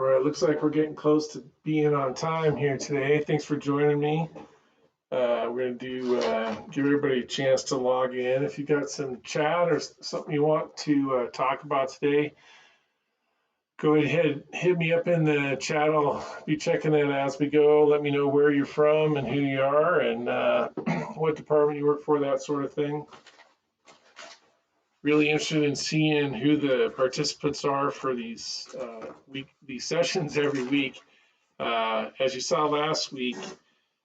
All right, looks like we're getting close to being on time here today. Thanks for joining me. We're going to give everybody a chance to log in. If you got some chat or something you want to talk about today, go ahead, hit me up in the chat. I'll be checking that as we go. Let me know where you're from and who you are and what department you work for, that sort of thing. Really interested in seeing who the participants are for these sessions every week. As you saw last week,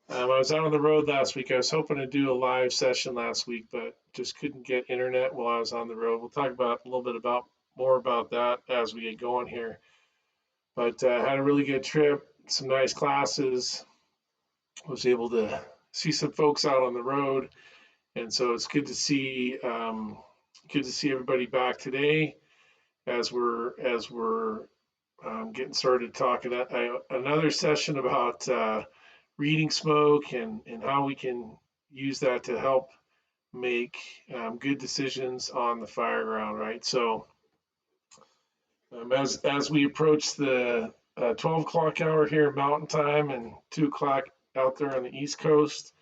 I was out on the road last week. I was hoping to do a live session last week, but just couldn't get internet while I was on the road. We'll talk about a little bit more about that as we get going here. But had a really good trip, some nice classes. Was able to see some folks out on the road, and so it's good to see everybody back today as we're getting started talking another session about reading smoke and how we can use that to help make good decisions on the fire ground, right? So as we approach the 12 o'clock hour here Mountain Time and 2 o'clock out there on the East Coast,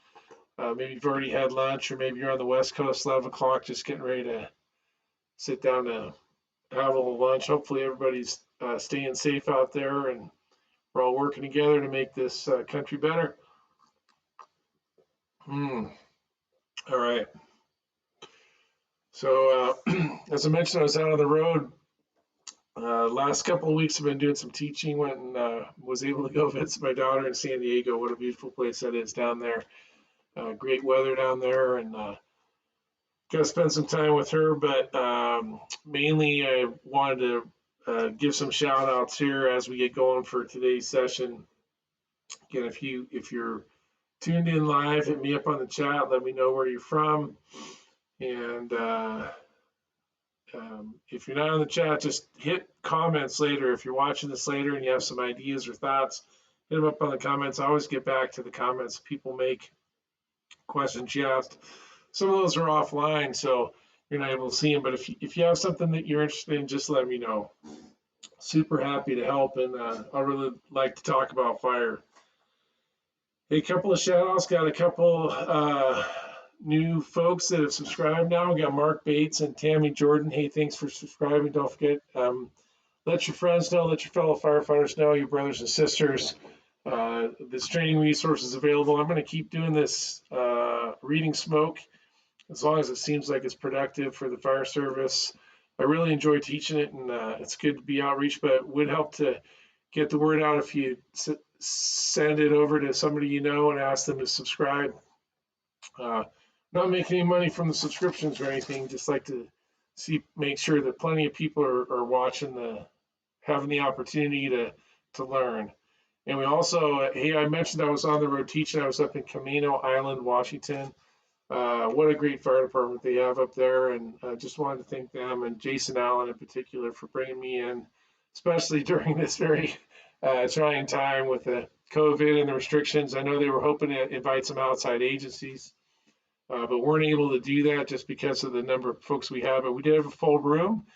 maybe you've already had lunch, or maybe you're on the West Coast, 11 o'clock, just getting ready to sit down to have a little lunch. Hopefully everybody's staying safe out there, and we're all working together to make this country better. All right. So as I mentioned, I was out on the road. Last couple of weeks I've been doing some teaching. Went and was able to go visit my daughter in San Diego. What a beautiful place that is down there. Great weather down there, and got to spend some time with her. But mainly I wanted to give some shout outs here as we get going for today's session. Again, if you're tuned in live, hit me up on the chat, let me know where you're from. And if you're not on the chat, just hit comments later. If you're watching this later and you have some ideas or thoughts, hit them up on the comments. I always get back to the comments people make, questions you asked. Some of those are offline, so you're not able to see them. But if you have something that you're interested in, just let me know. Super happy to help, and I really like to talk about fire. A couple of shout outs. Got a couple new folks that have subscribed now. We got Mark Bates and Tammy Jordan. Hey, thanks for subscribing. Don't forget, let your friends know, let your fellow firefighters know, your brothers and sisters. This training resource is available. I'm going to keep doing this reading smoke as long as it seems like it's productive for the fire service. I really enjoy teaching it, and it's good to be outreach, but it would help to get the word out if you send it over to somebody you know and ask them to subscribe. Not making any money from the subscriptions or anything, just like to make sure that plenty of people are watching, having the opportunity to learn. And we also, hey, I mentioned I was on the road teaching. I was up in Camino Island, Washington. What a great fire department they have up there, and I just wanted to thank them and Jason Allen in particular for bringing me in, especially during this very trying time with the COVID and the restrictions. I know they were hoping to invite some outside agencies, but weren't able to do that just because of the number of folks we have. But we did have a full room,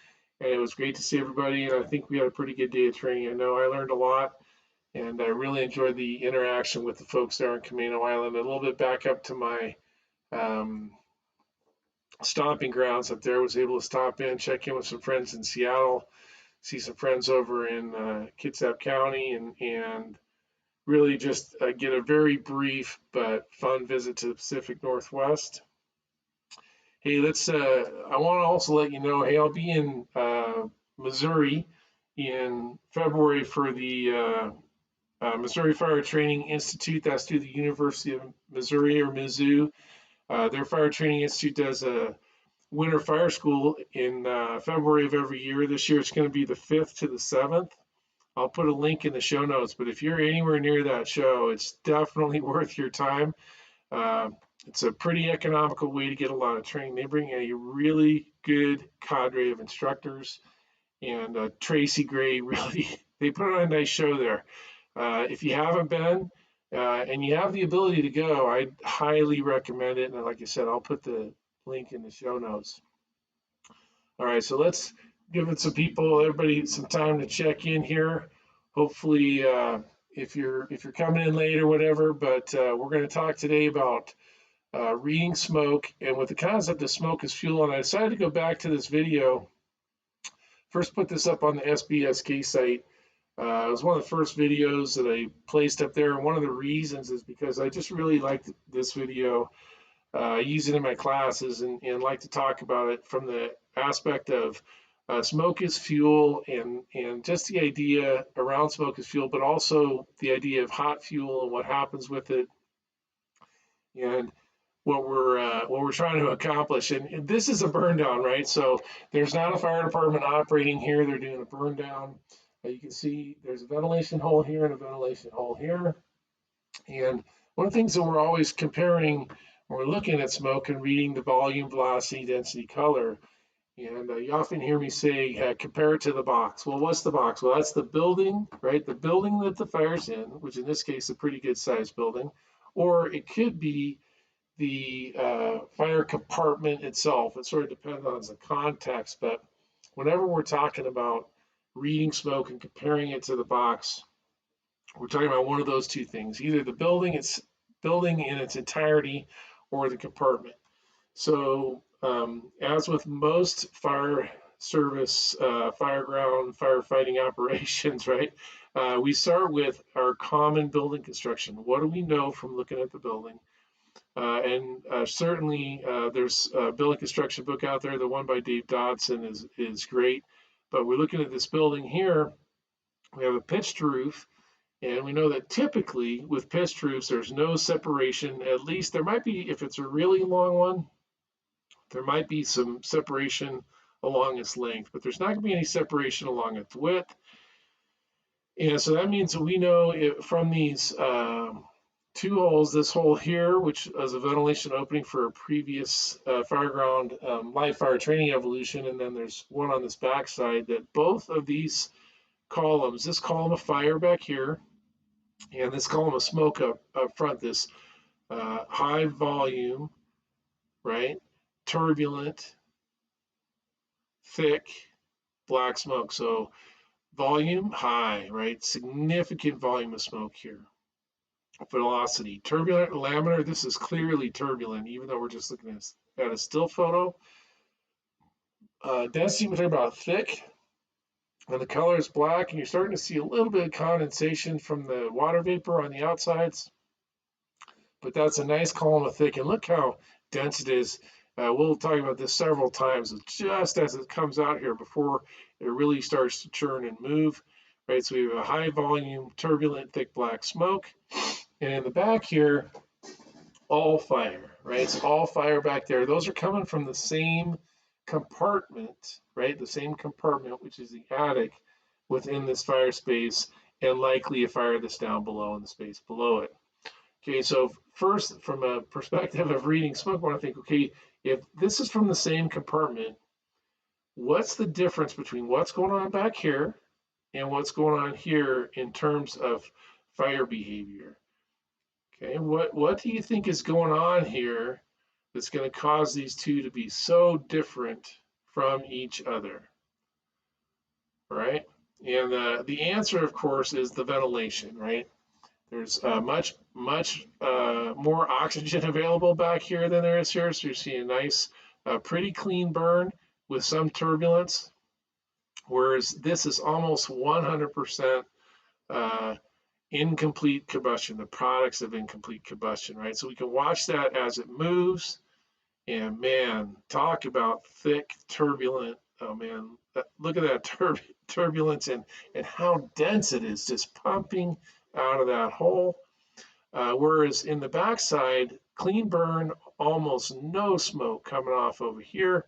and it was great to see everybody, and I think we had a pretty good day of training. I know I learned a lot, and I really enjoyed the interaction with the folks there on Camino Island. A little bit back up to my stomping grounds up there. Was able to stop in, check in with some friends in Seattle, see some friends over in Kitsap County, and really just get a very brief but fun visit to the Pacific Northwest. Hey, I want to also let you know, hey, I'll be in Missouri in February for the Missouri Fire Training Institute. That's through the University of Missouri, or Mizzou. Their Fire Training Institute does a winter fire school in February of every year. This year it's going to be the 5th to the 7th. I'll put a link in the show notes, but if you're anywhere near that show, it's definitely worth your time. It's a pretty economical way to get a lot of training. They bring a really good cadre of instructors, and Tracy Gray really, they put on a nice show there. If you haven't been and you have the ability to go, I highly recommend it. And like I said, I'll put the link in the show notes. All right, so let's give it some people, everybody, some time to check in here. hopefully if you're coming in late or whatever, but we're going to talk today about reading smoke and with the concept of smoke as fuel. And I decided to go back to this video. First put this up on the SBSK site. It was one of the first videos that I placed up there, and one of the reasons is because I just really liked this video. Use it in my classes and like to talk about it from the aspect of smoke is fuel and just the idea around smoke is fuel, but also the idea of hot fuel and what happens with it and what we're trying to accomplish. And this is a burn down, right? So there's not a fire department operating here. They're doing a burn down. You can see there's a ventilation hole here and a ventilation hole here. And one of the things that we're always comparing when we're looking at smoke and reading the volume, velocity, density, color, and you often hear me say, compare it to the box. Well, what's the box? Well, that's the building, right? The building that the fire's in, which in this case, is a pretty good sized building, or it could be the fire compartment itself. It sort of depends on the context, but whenever we're talking about reading smoke and comparing it to the box, we're talking about one of those two things, either the building in its entirety or the compartment. So as with most fire service, fireground, firefighting operations, right, we start with our common building construction. What do we know from looking at the building? And certainly there's a building construction book out there. The one by Dave Dodson is great. But we're looking at this building here. We have a pitched roof. And we know that typically with pitched roofs, there's no separation. At least there might be, if it's a really long one, there might be some separation along its length, but there's not going to be any separation along its width. And so that means that we know from these two holes, this hole here, which is a ventilation opening for a previous fireground live fire training evolution, and then there's one on this back side, that both of these columns, this column of fire back here, and this column of smoke up front, this high volume, right, turbulent, thick, black smoke. So volume, high, right, significant volume of smoke here. Velocity, turbulent, laminar, this is clearly turbulent, even though we're just looking at a still photo. Density, we're talking about thick, and the color is black, and you're starting to see a little bit of condensation from the water vapor on the outsides, but that's a nice column of thick, and look how dense it is. We'll talk about this several times, just as it comes out here before it really starts to churn and move, right? So we have a high volume, turbulent, thick black smoke, and in the back here, all fire, right? It's all fire back there. Those are coming from the same compartment, right? The same compartment, which is the attic within this fire space, and likely a fire that's down below in the space below it. Okay, so first, from a perspective of reading smoke, I want to think, okay, if this is from the same compartment, what's the difference between what's going on back here and what's going on here in terms of fire behavior? Okay, what do you think is going on here that's going to cause these two to be so different from each other? All right, and the answer, of course, is the ventilation, right? There's much more oxygen available back here than there is here, so you're seeing a nice, pretty clean burn with some turbulence, whereas this is almost 100% incomplete combustion, the products of incomplete combustion, right? So we can watch that as it moves, and man, talk about thick, turbulent, oh man, look at that turbulence and how dense it is, just pumping out of that hole. Whereas in the backside, clean burn, almost no smoke coming off over here,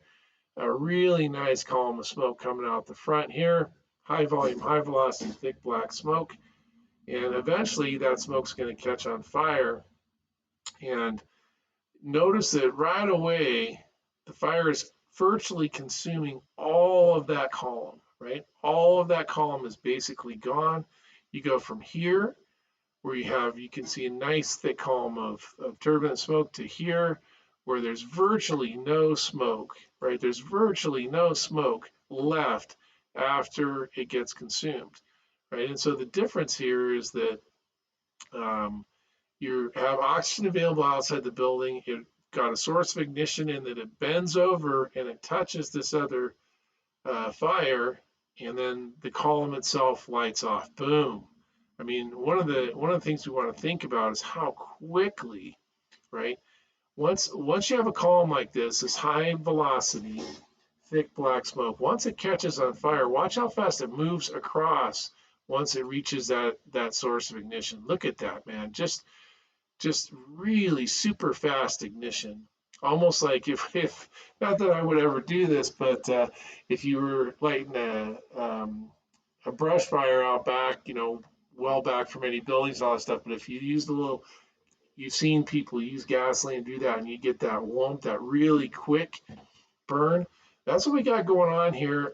a really nice column of smoke coming out the front here, high volume, high velocity, thick black smoke. And eventually that smoke's going to catch on fire. And notice that right away, the fire is virtually consuming all of that column, right? All of that column is basically gone. You go from here, where you can see a nice thick column of turbulent smoke, to here, where there's virtually no smoke, right? There's virtually no smoke left after it gets consumed. right? And so the difference here is that you have oxygen available outside the building. It got a source of ignition in that it bends over and it touches this other fire, and then the column itself lights off. Boom. I mean, one of the things we want to think about is how quickly, right? Once you have a column like this high velocity, thick black smoke, once it catches on fire, watch how fast it moves across once it reaches that source of ignition. Look at that, man. Just really super fast ignition. Almost like if not that I would ever do this, but if you were lighting a brush fire out back, well back from any buildings and all that stuff, but if you use you've seen people use gasoline do that, and you get that warmth, that really quick burn. That's what we got going on here.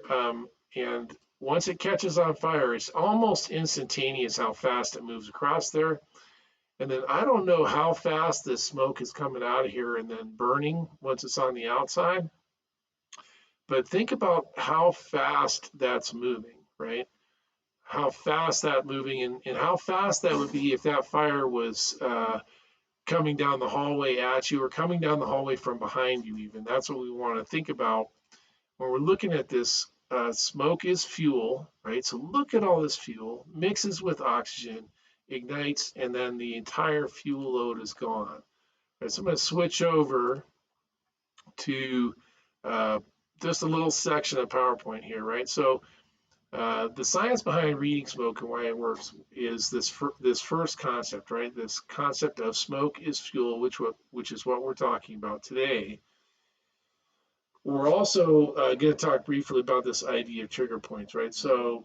And once it catches on fire, it's almost instantaneous how fast it moves across there. And then I don't know how fast this smoke is coming out of here and then burning once it's on the outside. But think about how fast that's moving, right? How fast that moving, and how fast that would be if that fire was coming down the hallway at you, or coming down the hallway from behind you even. That's what we want to think about when we're looking at this. Smoke is fuel, right? So look at all this fuel, mixes with oxygen, ignites, and then the entire fuel load is gone. Right, so I'm going to switch over to just a little section of PowerPoint here, right? So the science behind reading smoke and why it works is this first concept, right? This concept of smoke is fuel, which is what we're talking about today. We're also going to talk briefly about this idea of trigger points, right? So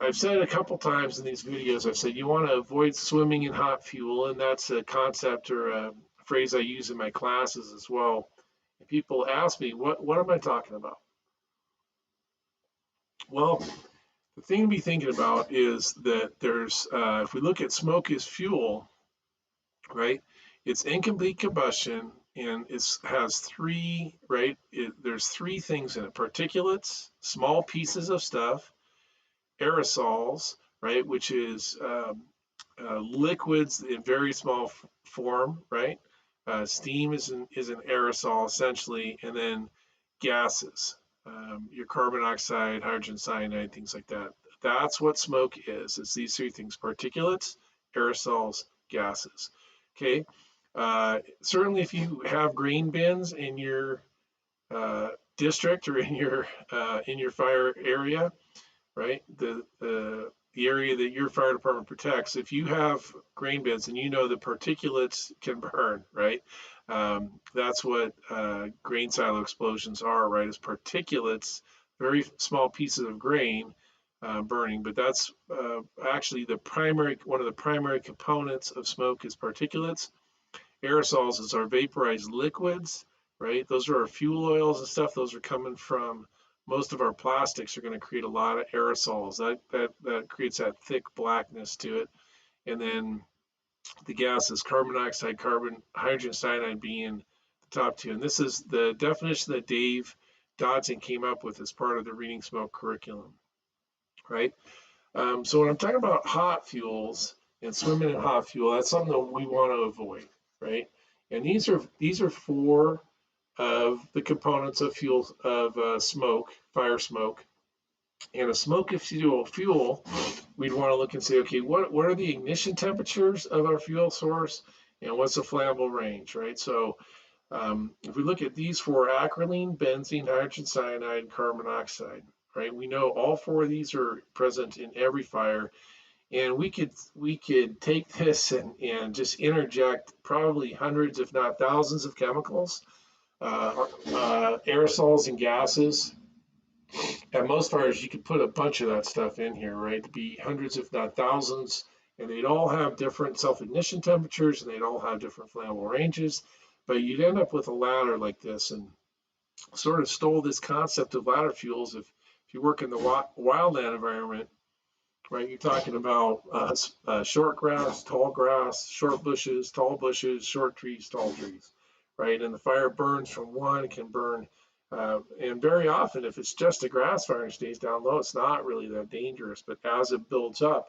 I've said a couple times in these videos, I've said you want to avoid swimming in hot fuel, and that's a concept or a phrase I use in my classes as well. And people ask me, what am I talking about? Well, the thing to be thinking about is that there's, if we look at smoke as fuel, right, it's incomplete combustion, and it has three, right, there's three things in it: particulates, small pieces of stuff; aerosols, right, which is liquids in very small form, right? Steam is an aerosol essentially, and then gases, your carbon dioxide, hydrogen cyanide, things like that. That's what smoke is. It's these three things: particulates, aerosols, gases. Okay. Certainly, if you have grain bins in your district or in your fire area, right? The area that your fire department protects, if you have grain bins, and you know the particulates can burn, right? That's what grain silo explosions are, right? Is particulates, very small pieces of grain burning. But that's actually one of the primary components of smoke is particulates. Aerosols is our vaporized liquids, right? Those are our fuel oils and stuff. Those are coming from most of our plastics, are going to create a lot of aerosols. That creates that thick blackness to it. And then the gases, carbon dioxide, hydrogen cyanide being the top two. And this is the definition that Dave Dodson came up with as part of the reading smoke curriculum, right? So when I'm talking about hot fuels and swimming in hot fuel, that's something that we want to avoid, right? And these are four of the components of smoke, fire smoke. And a smoke is fuel, we'd want to look and say, okay, what are the ignition temperatures of our fuel source, and what's the flammable range, right? So if we look at these four: acrolein, benzene, hydrogen cyanide, carbon monoxide, right? We know all four of these are present in every fire, and we could take this and just interject probably hundreds, if not thousands, of chemicals, aerosols and gases. At most fires, you could put a bunch of that stuff in here, right? It'd be hundreds, if not thousands, and they'd all have different self-ignition temperatures, and they'd all have different flammable ranges. But you'd end up with a ladder like this, and sort of stole this concept of ladder fuels. If you work in the wildland environment, right, you're talking about short grass, tall grass, short bushes, tall bushes, short trees, tall trees, right? And the fire burns from one, it can burn And very often, if it's just a grass fire and stays down low, it's not really that dangerous. But as it builds up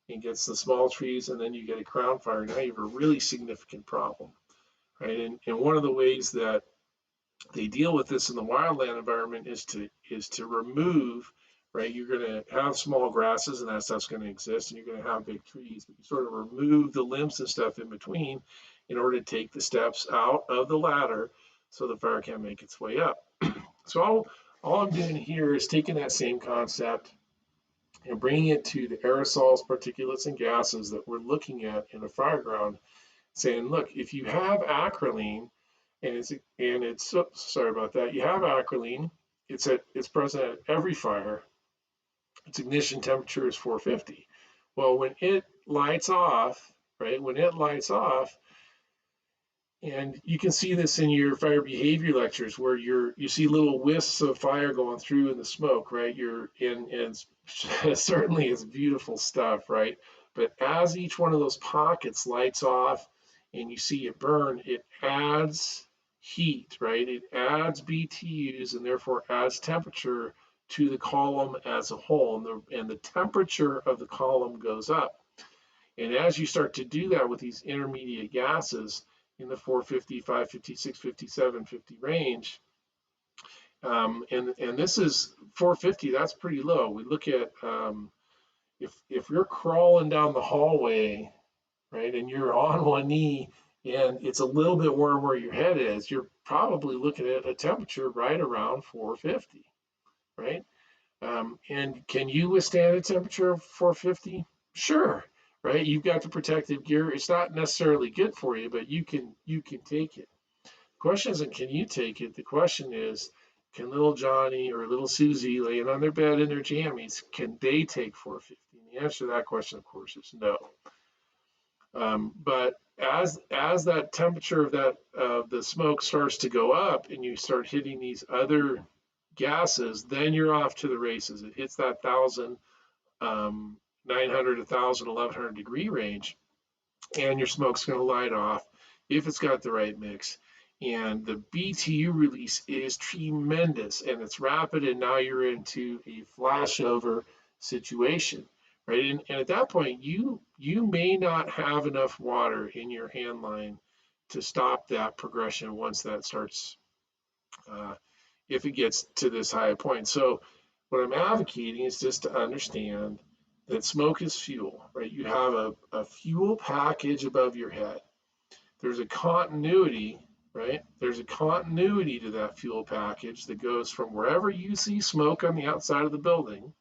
and gets the small trees, and then you get a crown fire, now you have a really significant problem, right? And one of the ways that they deal with this in the wildland environment is to remove, right? You're going to have small grasses and that stuff's going to exist, and you're going to have big trees, but you sort of remove the limbs and stuff in between in order to take the steps out of the ladder so the fire can't make its way up. So all I'm doing here is taking that same concept and bringing it to the aerosols, particulates, and gases that we're looking at in a fire ground, saying, look, if you have acrolein, and it's sorry about that. You have acrolein. It's present at every fire. Its ignition temperature is 450. Well, when it lights off, right? When it lights off, and you can see this in your fire behavior lectures where you see little wisps of fire going through in the smoke, right? And certainly it's beautiful stuff, right? But as each one of those pockets lights off and you see it burn, it adds heat, right? It adds BTUs and therefore adds temperature to the column as a whole, and the temperature of the column goes up. And as you start to do that with these intermediate gases in the 450, 550, 650, 750 range, and this is 450, that's pretty low. We look at if you're crawling down the hallway, right, and you're on one knee and it's a little bit warm where your head is, you're probably looking at a temperature right around 450, right? And can you withstand a temperature of 450? Sure, right? You've got the protective gear. It's not necessarily good for you, but you can take it. The question isn't can you take it? The question is, can little Johnny or little Susie laying on their bed in their jammies, can they take 450? And the answer to that question, of course, is no. But as that temperature of the smoke starts to go up and you start hitting these other gases, then you're off to the races. It hits that 1,000, 900, 1,000, 1,100 degree range, and your smoke's going to light off if it's got the right mix. And the BTU release is tremendous, and it's rapid, and now you're into a flashover situation, right? And at that point, you may not have enough water in your hand line to stop that progression once that starts, if it gets to this high point. So what I'm advocating is just to understand that smoke is fuel, right? You have a fuel package above your head. There's a continuity, right? There's a continuity to that fuel package that goes from wherever you see smoke on the outside of the building.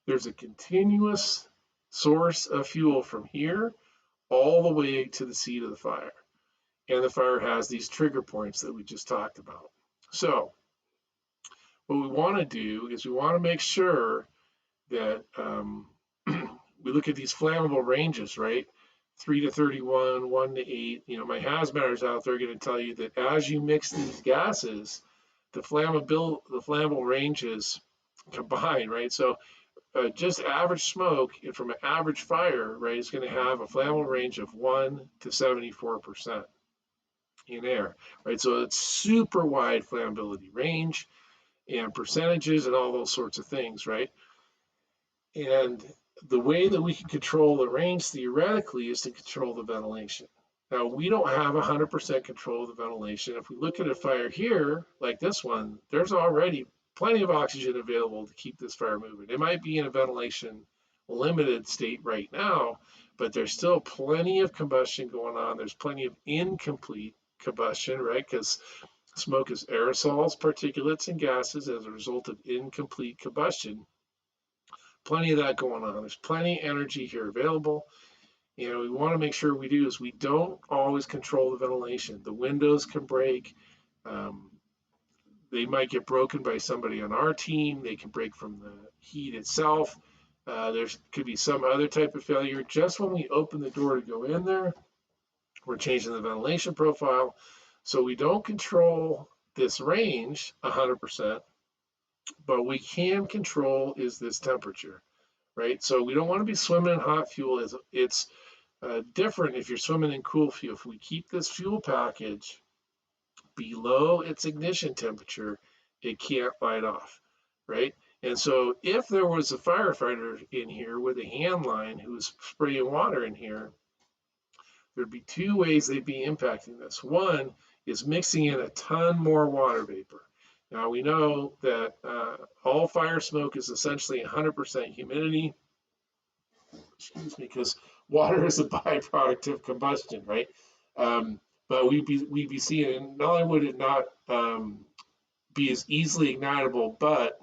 There's a continuous source of fuel from here all the way to the seat of the fire. And the fire has these trigger points that we just talked about. So what we want to do is we want to make sure that we look at these flammable ranges, right? 3 to 31, 1 to 8. You know, my hazmaters out there are going to tell you that as you mix these gases, the flammable ranges combine, right? So just average smoke from an average fire, right, is going to have a flammable range of 1 to 74% in air, right? So it's super wide flammability range and percentages and all those sorts of things, right? And the way that we can control the range theoretically is to control the ventilation. Now, we don't have 100% control of the ventilation. If we look at a fire here, like this one, there's already plenty of oxygen available to keep this fire moving. It might be in a ventilation limited state right now, but there's still plenty of combustion going on. There's plenty of incomplete combustion, right? Because smoke is aerosols, particulates, and gases as a result of incomplete combustion. Plenty of that going on. There's plenty of energy here available. And we want to make sure we do is we don't always control the ventilation. The windows can break. They might get broken by somebody on our team. They can break from the heat itself. There could be some other type of failure. Just when we open the door to go in there, we're changing the ventilation profile. So we don't control this range 100%, but we can control is this temperature, right? So we don't want to be swimming in hot fuel. It's different if you're swimming in cool fuel. If we keep this fuel package below its ignition temperature, it can't light off, right? And so if there was a firefighter in here with a hand line who's spraying water in here, there'd be two ways they'd be impacting this. One is mixing in a ton more water vapor. Now we know that all fire smoke is essentially 100% humidity, excuse me, because water is a byproduct of combustion, right? But we'd be seeing, not only would it not be as easily ignitable, but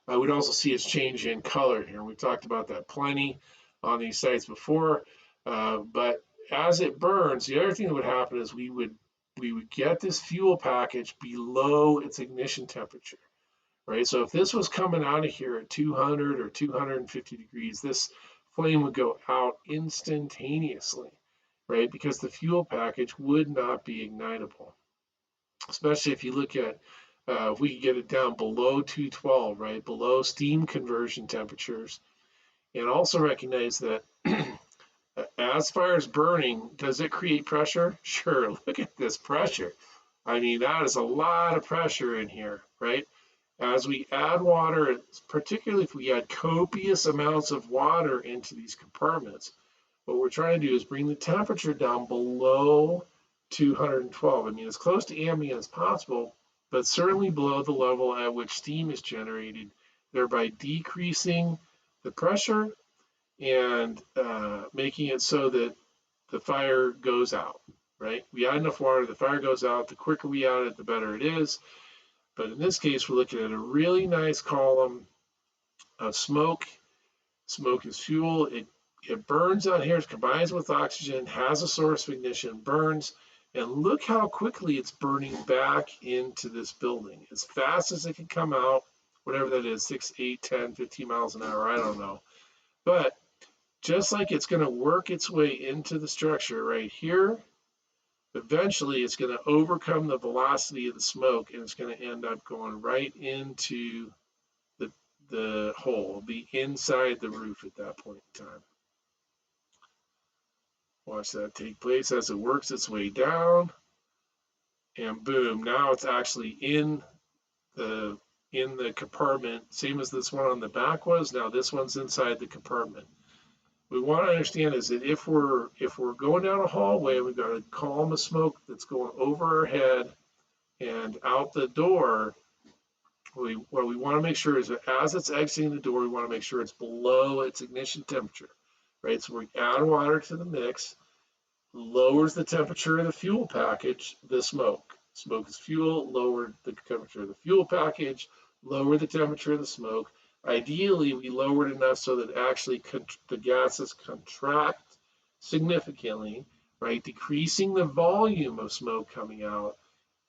we'd also see its change in color here. We talked about that plenty on these sites before, but as it burns, the other thing that would happen is we would get this fuel package below its ignition temperature, right? So if this was coming out of here at 200 or 250 degrees, this flame would go out instantaneously, right? Because the fuel package would not be ignitable, especially if you look at if we could get it down below 212, right, below steam conversion temperatures. And also recognize that as fire is burning, does it create pressure? Sure, look at this pressure. I mean, that is a lot of pressure in here, right? As we add water, particularly if we add copious amounts of water into these compartments, what we're trying to do is bring the temperature down below 212. I mean, as close to ambient as possible, but certainly below the level at which steam is generated, thereby decreasing the pressure and making it so that the fire goes out, right? We add enough water, the fire goes out. The quicker we add it, the better it is. But in this case, we're looking at a really nice column of smoke. Smoke is fuel. It burns out here, it combines with oxygen, has a source of ignition, burns, and look how quickly it's burning back into this building. As fast as it can come out, whatever that is, 6, 8, 10, 15 miles an hour, I don't know. But just like it's going to work its way into the structure right here, eventually it's going to overcome the velocity of the smoke, and it's going to end up going right into the hole, be inside the roof at that point in time. Watch that take place as it works its way down, and boom, now it's actually in the compartment, same as this one on the back was. Now this one's inside the compartment. We want to understand is that if we're going down a hallway, we've got a column of smoke that's going over our head and out the door. What we want to make sure is that as it's exiting the door, we want to make sure it's below its ignition temperature, right? So we add water to the mix, lowers the temperature of the fuel package, the smoke. Smoke is fuel, lower the temperature of the fuel package, lower the temperature of the smoke. Ideally, we lower it enough so that actually the gases contract significantly, right? Decreasing the volume of smoke coming out,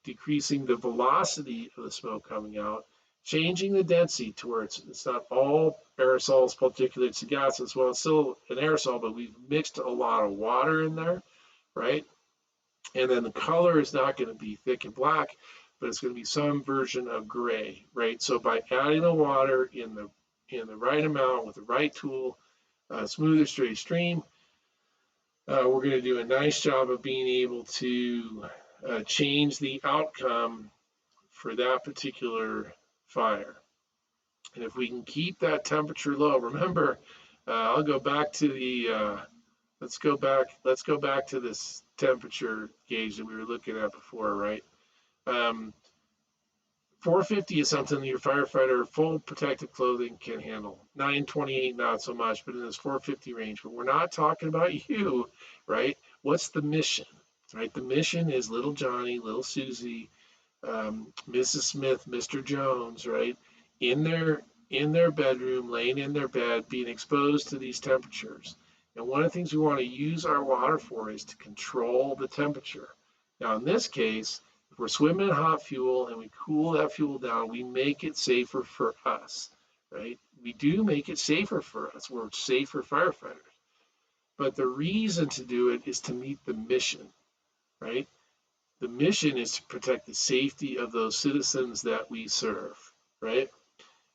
decreasing the velocity of the smoke coming out, changing the density to where it's not all aerosols, particulates, and gases. Well, it's still an aerosol, but we've mixed a lot of water in there, right? And then the color is not going to be thick and black, but it's going to be some version of gray, right? So by adding the water in the right amount with the right tool, smoother, straight stream, we're going to do a nice job of being able to change the outcome for that particular fire. And if we can keep that temperature low, remember, I'll go back to the let's go back to this temperature gauge that we were looking at before, right? 450 is something that your firefighter full protective clothing can handle. 928 not so much, but in this 450 range. But we're not talking about you, right? What's the mission, right? The mission is little Johnny, little Susie, Mrs. Smith, Mr. Jones, right? In their bedroom, laying in their bed, being exposed to these temperatures. And one of the things we want to use our water for is to control the temperature. Now, in this case, if we're swimming in hot fuel and we cool that fuel down, we make it safer for us, right? We do make it safer for us. We're safer firefighters. But the reason to do it is to meet the mission, right? The mission is to protect the safety of those citizens that we serve, right?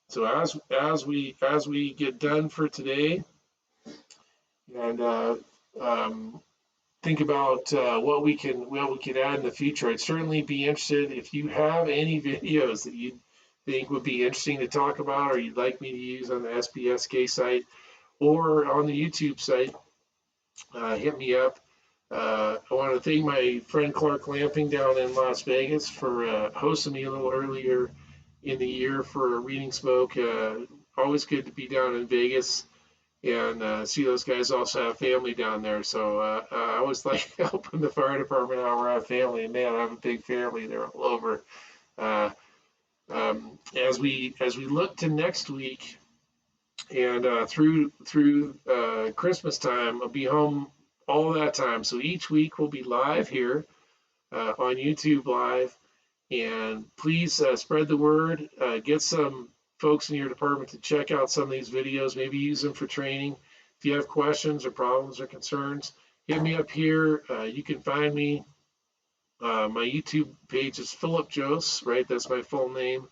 So as we get done for today, and think about what we can add in the future. I'd certainly be interested if you have any videos that you think would be interesting to talk about, or you'd like me to use on the SBSK site or on the YouTube site. Hit me up. I want to thank my friend Clark Lamping down in Las Vegas for hosting me a little earlier in the year for a Reading Smoke. Always good to be down in Vegas and see those guys also have family down there. So I always like helping the fire department out where I have family. And man, I have a big family. They're all over. Uh, as we look to next week and through Christmas time, I'll be home all that time. So each week we'll be live here on YouTube Live. And please spread the word. Get some folks in your department to check out some of these videos, maybe use them for training. If you have questions or problems or concerns, hit me up here. You can find me. My YouTube page is Philip Jose, right? That's my full name.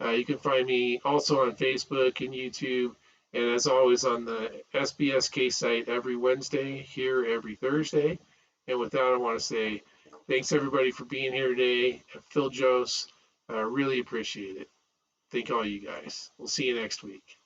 You can find me also on Facebook and YouTube. And as always, on the SBSK site every Wednesday, here every Thursday. And with that, I want to say thanks everybody for being here today. Phil Jose, really appreciate it. Thank all you guys. We'll see you next week.